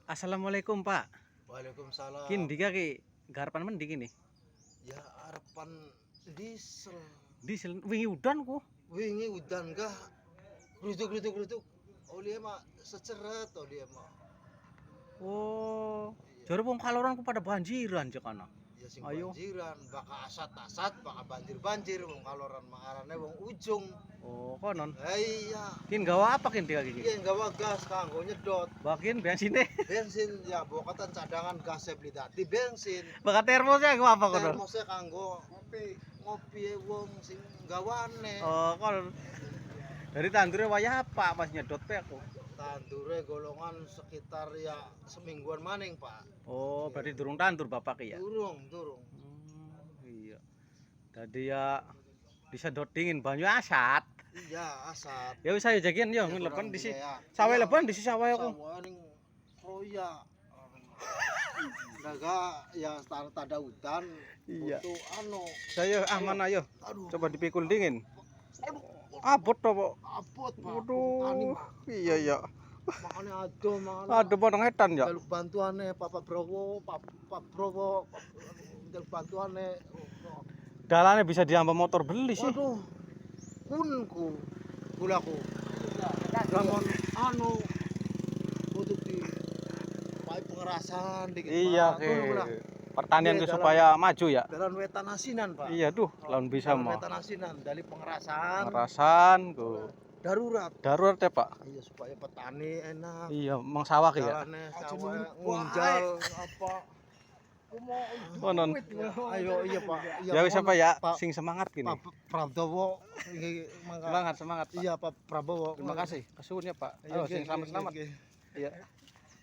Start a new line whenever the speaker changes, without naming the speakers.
Assalamualaikum Pak.
Waalaikumsalam.
Kini ki garapan mendi kini.
Ya harapan diesel.
Diesel wingi udan ku.
Wingi udan gah. Grutuk. Oli mah seceret oli mah.
Oh, jare wong kaloran ku pada banjiran cek ana.
Ya sing
Ayo.
banjiran, baka asat-asat, baka banjir wong kaloran mangarane wong ujung.
Oh, konon.
Iya.
Kin gawa apa kin dia
Iya
iki?
gawa gas kanggo nyedot.
Bakin bensine.
Bensin ya bokatan cadangan gasnya beli dadi bensin.
Baka termosnya ku apa kono?
Termosnya kanggo ngopi wong sing gawane.
Oh, konon. Dari tandure wayah apa pas nyedot pe aku.
Tandure golongan sekitar ya semingguan maning Pak.
Oh, berarti durung tandur Bapak ki ya.
Durung.
Iya. Tadi ya disedot dingin banyu asat.
Iya asap.
Ya wis ayo jagian yo ngelepan di si. Sawe leban di si sawe aku.
Sawaning roya. Daga ya tanda hutan.
Iya.
Butuh
Saya aman ayo.
Aduh.
Coba dipikul dingin.
Aduh.
Abot to, Pak.
Apot Pak.
Waduh. Iya.
Makane aduh makane.
Aduh potong edan ya.
Jaluk bantuane Pak Browo, Pak Browo. Jaluk bantuane.
Dalane bisa diambah motor beli sih.
Waduh. Gulaku. Ramon untuk di pengerasan dikit.
Iya,
Pak. Tunggu lah.
pertanian
Iya,
itu supaya maju ya.
Dalam wetan asinan Pak.
Iya tuh, lawan bisa
Dalam
mah.
wetan asinan dari pengerasan.
Ngerasan ku.
Darurat.
Darurat ya, Pak.
Iya supaya petani enak.
Iya, mang sawah ya.
Jalannya sawah ngunjal apa.
Konon.
Ayo iya Pak. Iya,
Ya wis apa ya,
Pak
sing semangat gini.
Pak Prabowo ini mangga.
Semangat, Pak.
Iya Pak Prabowo.
Terima kasih. Kasuhun ya, Pak.
Iya,
Halo, sing selamat-selamat.
iya.
Iya.